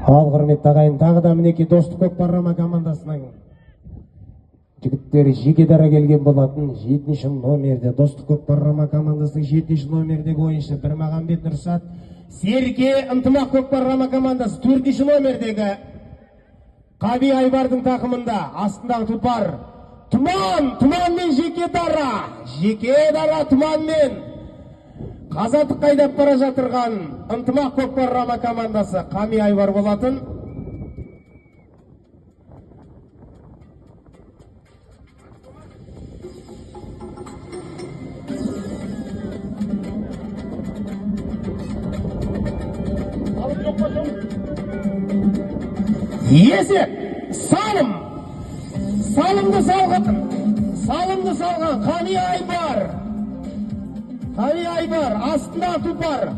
Ал құрметті ағайын, тағы да мінеки Достық көкпаррама командасының жігіттері жеке дара келген болатын. 7-ші номерде Достық көкпаррама командасының 7-ші номердегі ойыншы Бірмағамбет Нұрсат. Серке Ынтымақ көкпаррама командасы 4-ші номердегі Қаби Айбардың тақымында. Астындағы тұлпар Тұманмен жеке дара Тұманмен қазатық қайдап бара жатырған Ынтымақ көкпаррама командасы Қами Айбар болатын. Есеп салымды салған Қами Айбар астында тұлпар